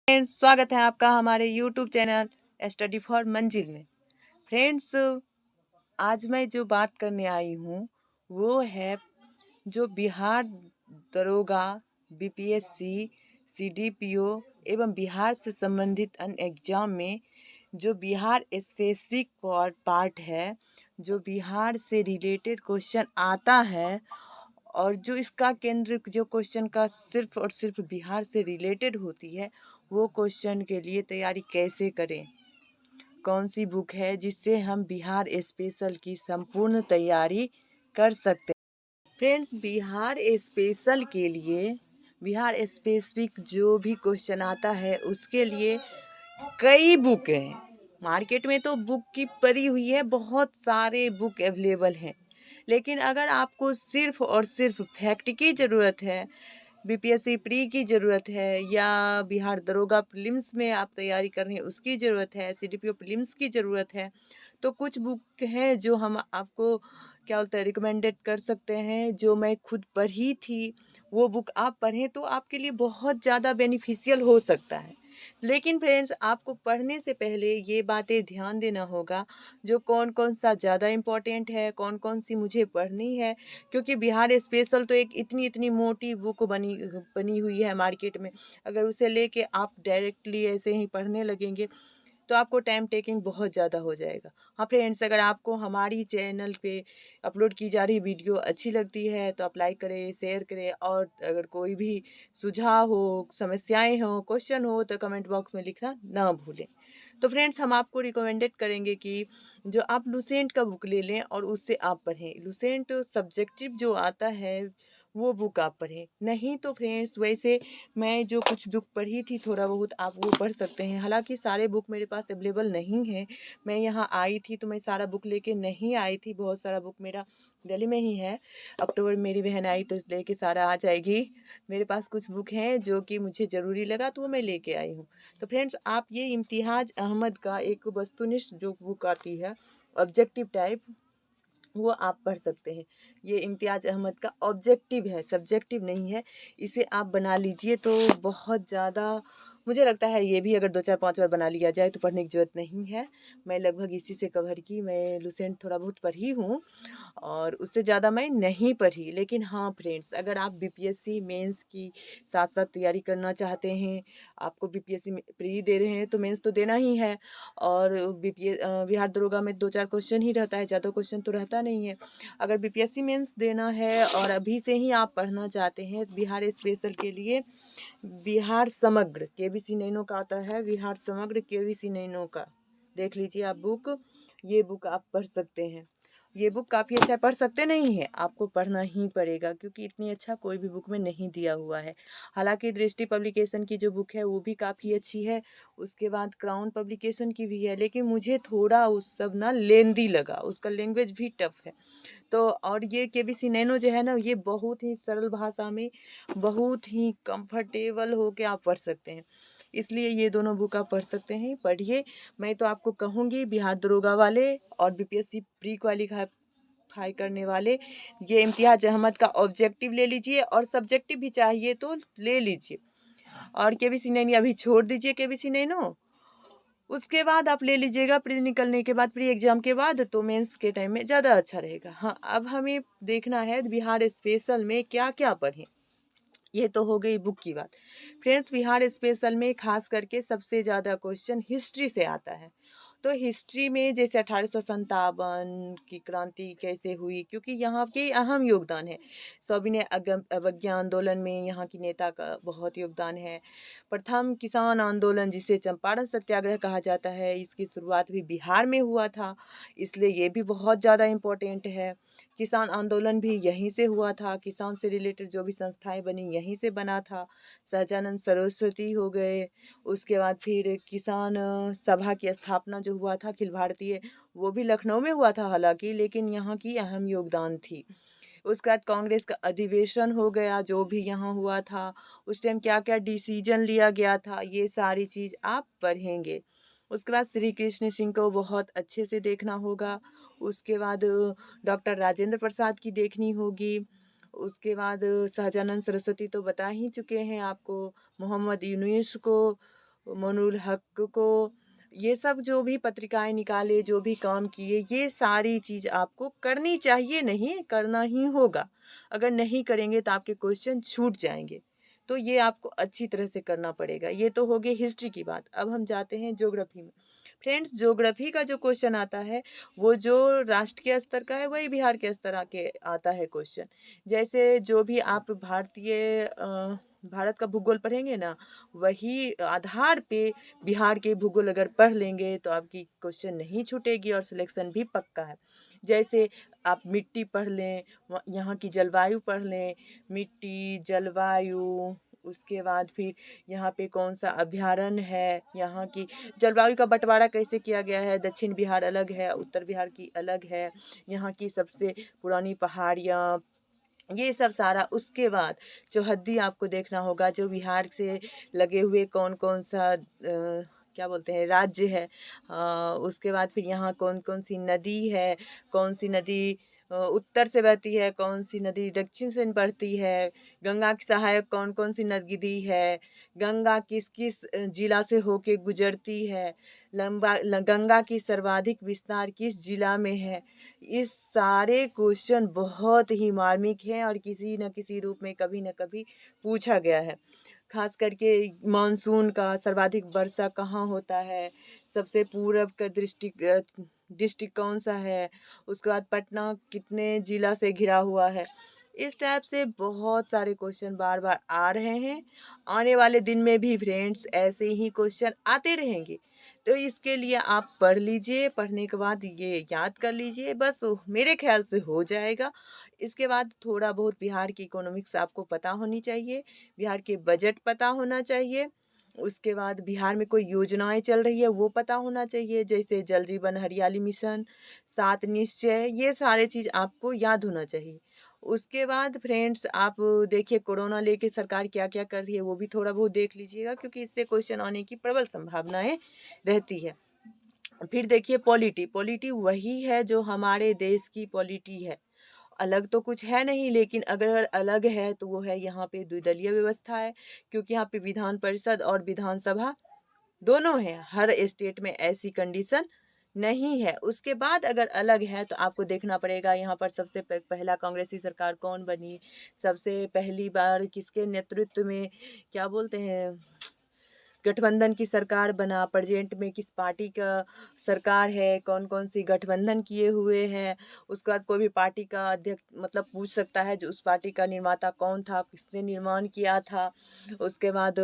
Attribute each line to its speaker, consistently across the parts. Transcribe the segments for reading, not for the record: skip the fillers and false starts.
Speaker 1: Friends, स्वागत है आपका हमारे यूट्यूब चैनल स्टडी फॉर मंजिल में। फ्रेंड्स, आज मैं जो बात करने आई हूँ वो है जो बिहार दरोगा, बीपीएससी, सीडीपीओ एवं बिहार से संबंधित अन्य एग्जाम में जो बिहार स्पेसिफिक पार्ट है, जो बिहार से रिलेटेड क्वेश्चन आता है और जो इसका केंद्र जो क्वेश्चन का सिर्फ और सिर्फ बिहार से रिलेटेड होती है, वो क्वेश्चन के लिए तैयारी कैसे करें, कौन सी बुक है जिससे हम बिहार स्पेशल की संपूर्ण तैयारी कर सकते हैं। फ्रेंड्स, बिहार स्पेशल के लिए बिहार स्पेसिफिक जो भी क्वेश्चन आता है उसके लिए कई बुक हैं। मार्केट में तो बुक की पड़ी हुई है, बहुत सारे बुक अवेलेबल हैं। लेकिन अगर आपको सिर्फ और सिर्फ फैक्ट की ज़रूरत है, बीपीएससी प्री की ज़रूरत है, या बिहार दरोगा प्रीलिम्स में आप तैयारी कर रहे हैं उसकी ज़रूरत है, सीडीपीओ प्रीलिम्स की ज़रूरत है, तो कुछ बुक हैं जो हम आपको क्या बोलते हैं रिकमेंडेड कर सकते हैं, जो मैं खुद पढ़ी थी। वो बुक आप पढ़ें तो आपके लिए बहुत ज़्यादा बेनिफिशियल हो सकता है। लेकिन फ्रेंड्स, आपको पढ़ने से पहले ये बातें ध्यान देना होगा, जो कौन कौन सा ज़्यादा इम्पोर्टेंट है, कौन कौन सी मुझे पढ़नी है। क्योंकि बिहार स्पेशल तो एक इतनी इतनी मोटी बुक बनी बनी हुई है मार्केट में। अगर उसे लेके आप डायरेक्टली ऐसे ही पढ़ने लगेंगे तो आपको टाइम टेकिंग बहुत ज़्यादा हो जाएगा। हाँ फ्रेंड्स, अगर आपको हमारी चैनल पे अपलोड की जा रही वीडियो अच्छी लगती है तो आप लाइक करें, शेयर करें, और अगर कोई भी सुझाव हो, समस्याएं हो, क्वेश्चन हो तो कमेंट बॉक्स में लिखना ना भूलें। तो फ्रेंड्स, हम आपको रिकमेंडेड करेंगे कि जो आप लुसेंट का बुक ले लें और उससे आप पढ़ें। लुसेंट सब्जेक्टिव जो आता है वो बुक आप पढ़ें। नहीं तो फ्रेंड्स, वैसे मैं जो कुछ बुक पढ़ी थी थोड़ा बहुत आप वो पढ़ सकते हैं। हालांकि सारे बुक मेरे पास अवेलेबल नहीं है। मैं यहाँ आई थी तो मैं सारा बुक लेके नहीं आई थी, बहुत सारा बुक मेरा दिल्ली में ही है। अक्टूबर में मेरी बहन आई तो लेके सारा आ जाएगी। मेरे पास कुछ बुक हैं जो कि मुझे ज़रूरी लगा तो वो मैं लेके आई हूँ। तो फ्रेंड्स, आप ये इम्तियाज़ अहमद का एक वस्तुनिष्ठ जो बुक आती है ऑब्जेक्टिव टाइप, वो आप पढ़ सकते हैं। ये इम्तियाज़ अहमद का ऑब्जेक्टिव है, सब्जेक्टिव नहीं है। इसे आप बना लीजिए तो बहुत ज़्यादा, मुझे लगता है ये भी अगर 2 4 5 बार बना लिया जाए तो पढ़ने की ज़रूरत नहीं है। मैं लगभग इसी से कवर की। मैं लुसेंट थोड़ा बहुत पढ़ी हूँ और उससे ज़्यादा मैं नहीं पढ़ी। लेकिन हाँ फ्रेंड्स, अगर आप बीपीएससी मेंस की साथ साथ तैयारी करना चाहते हैं, आपको बीपीएससी में प्री दे रहे हैं तो मेंस तो देना ही है। और बिहार दरोगा में 2 4 क्वेश्चन ही रहता है, ज़्यादा क्वेश्चन तो रहता नहीं है। अगर बीपीएससी मेंस देना है और अभी से ही आप पढ़ना चाहते हैं बिहार स्पेशल के लिए, बिहार समग्र केबीसी नैनो का आता है, बिहार समग्र केबीसी नैनो का देख लीजिए आप बुक। ये बुक आप पढ़ सकते हैं। ये बुक काफ़ी अच्छा है, पढ़ सकते नहीं है, आपको पढ़ना ही पड़ेगा क्योंकि इतनी अच्छा कोई भी बुक में नहीं दिया हुआ है। हालांकि दृष्टि पब्लिकेशन की जो बुक है वो भी काफ़ी अच्छी है, उसके बाद क्राउन पब्लिकेशन की भी है, लेकिन मुझे थोड़ा उस सब ना लेंदी लगा, उसका लैंग्वेज भी टफ है। तो और ये केबीसी नैनो जो है ना, ये बहुत ही सरल भाषा में बहुत ही कंफर्टेबल हो के आप पढ़ सकते हैं। इसलिए ये दोनों बुक आप पढ़ सकते हैं, पढ़िए। मैं तो आपको कहूँगी बिहार दरोगा वाले और बीपीएससी प्री क्वालिफाई करने वाले ये इम्तियाज अहमद का ऑब्जेक्टिव ले लीजिए, और सब्जेक्टिव भी चाहिए तो ले लीजिए। और केबीसी नैनो अभी छोड़ दीजिए, केबीसी नैनो उसके बाद आप ले लीजिएगा प्री निकलने के बाद, प्री एग्जाम के बाद, तो मेंस के टाइम में ज़्यादा अच्छा रहेगा। हाँ, अब हमें देखना है बिहार स्पेशल में क्या क्या पढ़ें। ये तो हो गई बुक की बात। फ्रेंड्स, बिहार स्पेशल में खास करके सबसे ज़्यादा क्वेश्चन हिस्ट्री से आता है। तो हिस्ट्री में जैसे 1857 की क्रांति कैसे हुई, क्योंकि यहाँ के अहम योगदान है। सविनय अवज्ञा आंदोलन में यहाँ की नेता का बहुत योगदान है। प्रथम किसान आंदोलन जिसे चंपारण सत्याग्रह कहा जाता है, इसकी शुरुआत भी बिहार में हुआ था, इसलिए ये भी बहुत ज़्यादा इम्पोर्टेंट है। किसान आंदोलन भी यहीं से हुआ था, किसान से रिलेटेड जो भी संस्थाएं बनी यहीं से बना था। सहजानंद सरस्वती हो गए। उसके बाद फिर किसान सभा की स्थापना जो हुआ था अखिल भारतीय, वो भी लखनऊ में हुआ था हालांकि, लेकिन यहाँ की अहम योगदान थी। उसके बाद कांग्रेस का अधिवेशन हो गया जो भी यहाँ हुआ था, उस टाइम क्या क्या डिसीजन लिया गया था, ये सारी चीज़ आप पढ़ेंगे। उसके बाद श्री कृष्ण सिंह को बहुत अच्छे से देखना होगा। उसके बाद डॉक्टर राजेंद्र प्रसाद की देखनी होगी। उसके बाद सहजानंद सरस्वती तो बता ही चुके हैं आपको। मोहम्मद यूनुस को मोनुल हक को, ये सब जो भी पत्रिकाएं निकाले, जो भी काम किए, ये सारी चीज़ आपको करनी चाहिए, नहीं करना ही होगा। अगर नहीं करेंगे तो आपके क्वेश्चन छूट जाएंगे, तो ये आपको अच्छी तरह से करना पड़ेगा। ये तो हो गई हिस्ट्री की बात। अब हम जाते हैं ज्योग्राफी में। फ्रेंड्स, ज्योग्राफी का जो क्वेश्चन आता है वो जो राष्ट्र के स्तर का है वही बिहार के स्तर के आता है क्वेश्चन। जैसे जो भी आप भारत का भूगोल पढ़ेंगे ना, वही आधार पे बिहार के भूगोल अगर पढ़ लेंगे तो आपकी क्वेश्चन नहीं छूटेगी और सिलेक्शन भी पक्का है। जैसे आप मिट्टी पढ़ लें, यहाँ की जलवायु पढ़ लें, मिट्टी, जलवायु, उसके बाद फिर यहाँ पे कौन सा अभ्यारण्य है, यहाँ की जलवायु का बंटवारा कैसे किया गया है, दक्षिण बिहार अलग है, उत्तर बिहार की अलग है, यहाँ की सबसे पुरानी पहाड़ियाँ, ये सब सारा। उसके बाद चौहद्दी आपको देखना होगा, जो बिहार से लगे हुए कौन कौन सा क्या बोलते हैं राज्य है। उसके बाद फिर यहाँ कौन कौन सी नदी है, कौन सी नदी उत्तर से बहती है, कौन सी नदी दक्षिण से बढ़ती है, गंगा की सहायक कौन कौन सी नदी है, गंगा किस किस जिला से होके गुजरती है, गंगा की सर्वाधिक विस्तार किस जिला में है। इस सारे क्वेश्चन बहुत ही मार्मिक हैं और किसी न किसी रूप में कभी न कभी पूछा गया है। खास करके मानसून का सर्वाधिक वर्षा कहाँ होता है, सबसे पूरब का डिस्ट्रिक्ट कौन सा है, उसके बाद पटना कितने जिला से घिरा हुआ है। इस टाइप से बहुत सारे क्वेश्चन बार बार आ रहे हैं। आने वाले दिन में भी फ्रेंड्स ऐसे ही क्वेश्चन आते रहेंगे। तो इसके लिए आप पढ़ लीजिए, पढ़ने के बाद ये याद कर लीजिए, बस मेरे ख्याल से हो जाएगा। इसके बाद थोड़ा बहुत बिहार की इकोनॉमिक्स आपको पता होनी चाहिए, बिहार के बजट पता होना चाहिए, उसके बाद बिहार में कोई योजनाएं चल रही है वो पता होना चाहिए, जैसे जल जीवन हरियाली मिशन, 7 निश्चय, ये सारे चीज़ आपको याद होना चाहिए। उसके बाद फ्रेंड्स आप देखिए कोरोना लेके सरकार क्या क्या कर रही है, वो भी थोड़ा बहुत देख लीजिएगा, क्योंकि इससे क्वेश्चन आने की प्रबल संभावनाएं रहती है। फिर देखिए पॉलिटी, पॉलिटी वही है जो हमारे देश की पॉलिटी है, अलग तो कुछ है नहीं, लेकिन अगर अलग है तो वो है यहाँ पे द्विदलीय व्यवस्था है, क्योंकि यहाँ पे विधान परिषद और विधानसभा दोनों है। हर स्टेट में ऐसी कंडीशन नहीं है। उसके बाद अगर अलग है तो आपको देखना पड़ेगा यहाँ पर सबसे पहला कांग्रेसी सरकार कौन बनी, सबसे पहली बार किसके नेतृत्व में क्या बोलते हैं गठबंधन की सरकार बना, प्रेजेंट में किस पार्टी का सरकार है, कौन कौन सी गठबंधन किए हुए हैं। उसके बाद कोई भी पार्टी का अध्यक्ष मतलब पूछ सकता है जो उस पार्टी का निर्माता कौन था, किसने निर्माण किया था। उसके बाद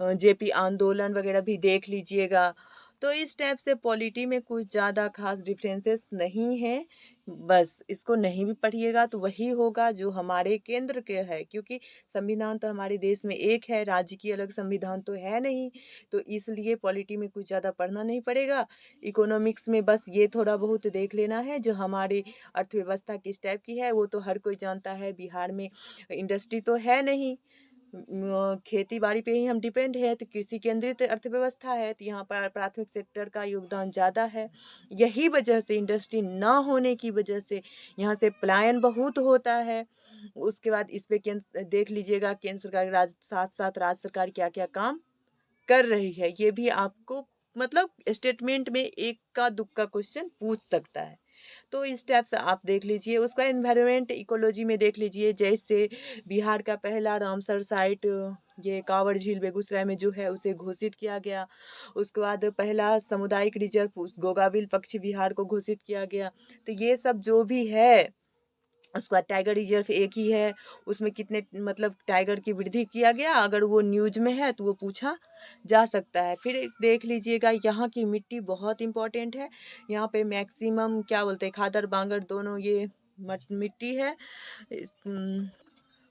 Speaker 1: जेपी आंदोलन वगैरह भी देख लीजिएगा। तो इस टाइप से पॉलिटी में कुछ ज़्यादा खास डिफरेंसेस नहीं है। बस इसको नहीं भी पढ़िएगा तो वही होगा जो हमारे केंद्र के है, क्योंकि संविधान तो हमारे देश में एक है, राज्य की अलग संविधान तो है नहीं। तो इसलिए पॉलिटी में कुछ ज़्यादा पढ़ना नहीं पड़ेगा। इकोनॉमिक्स में बस ये थोड़ा बहुत देख लेना है, जो हमारी अर्थव्यवस्था किस टाइप की है वो तो हर कोई जानता है। बिहार में इंडस्ट्री तो है नहीं, खेती बाड़ी पे ही हम डिपेंड है, तो कृषि केंद्रित अर्थव्यवस्था है, तो यहाँ पर प्राथमिक सेक्टर का योगदान ज़्यादा है। यही वजह से इंडस्ट्री ना होने की वजह से यहाँ से पलायन बहुत होता है। उसके बाद इस पे केंद्र देख लीजिएगा, केंद्र सरकार साथ साथ राज्य सरकार क्या क्या काम कर रही है, ये भी आपको मतलब स्टेटमेंट में एक का दुक्का क्वेश्चन पूछ सकता है। तो इस टाइप से आप देख लीजिए। उसका एनवायरनमेंट इकोलॉजी में देख लीजिए, जैसे बिहार का पहला रामसर साइट ये कांवड़ झील बेगूसराय में जो है उसे घोषित किया गया। उसके बाद पहला सामुदायिक रिजर्व गोगाबिल पक्षी विहार को घोषित किया गया। तो ये सब जो भी है, उसके बाद टाइगर रिजर्व एक ही है, उसमें कितने मतलब टाइगर की वृद्धि किया गया, अगर वो न्यूज में है तो वो पूछा जा सकता है। फिर देख लीजिएगा यहाँ की मिट्टी बहुत इंपॉर्टेंट है। यहाँ पे मैक्सिमम क्या बोलते हैं खादर बांगर दोनों ये मिट्टी है।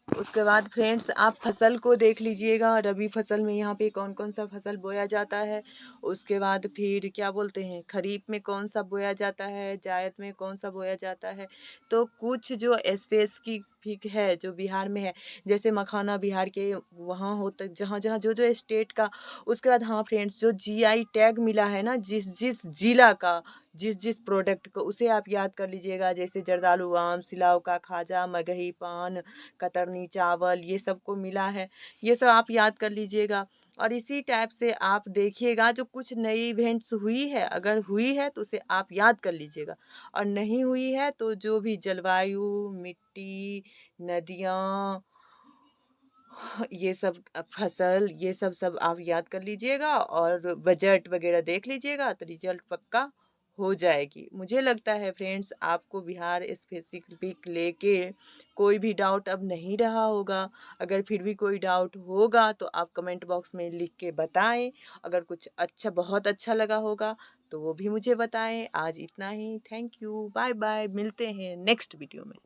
Speaker 1: उसके बाद फ्रेंड्स आप फसल को देख लीजिएगा, रबी फसल में यहाँ पे कौन कौन सा फसल बोया जाता है। उसके बाद फिर क्या बोलते हैं खरीफ में कौन सा बोया जाता है, जायद में कौन सा बोया जाता है। तो कुछ जो स्पेसिफिक है जो बिहार में है, जैसे मखाना बिहार के वहाँ होता जहाँ जहाँ जो जो स्टेट का। उसके बाद हाँ फ्रेंड्स, जो जीआई टैग मिला है ना, जिस जिस जिला का जिस जिस प्रोडक्ट को, उसे आप याद कर लीजिएगा, जैसे जर्दालू आम, सिलाव का खाजा, मगही पान, कतरनी चावल, ये सब को मिला है, ये सब आप याद कर लीजिएगा। और इसी टाइप से आप देखिएगा जो कुछ नई इवेंट्स हुई है, अगर हुई है तो उसे आप याद कर लीजिएगा, और नहीं हुई है तो जो भी जलवायु, मिट्टी, नदियाँ, ये सब फसल, ये सब आप याद कर लीजिएगा और बजट वगैरह देख लीजिएगा, तो रिजल्ट पक्का हो जाएगी। मुझे लगता है फ्रेंड्स आपको बिहार स्पेसिफिक लेके कोई भी डाउट अब नहीं रहा होगा। अगर फिर भी कोई डाउट होगा तो आप कमेंट बॉक्स में लिख के बताएं। अगर कुछ अच्छा, बहुत अच्छा लगा होगा तो वो भी मुझे बताएं। आज इतना ही। थैंक यू, बाय बाय, मिलते हैं नेक्स्ट वीडियो में।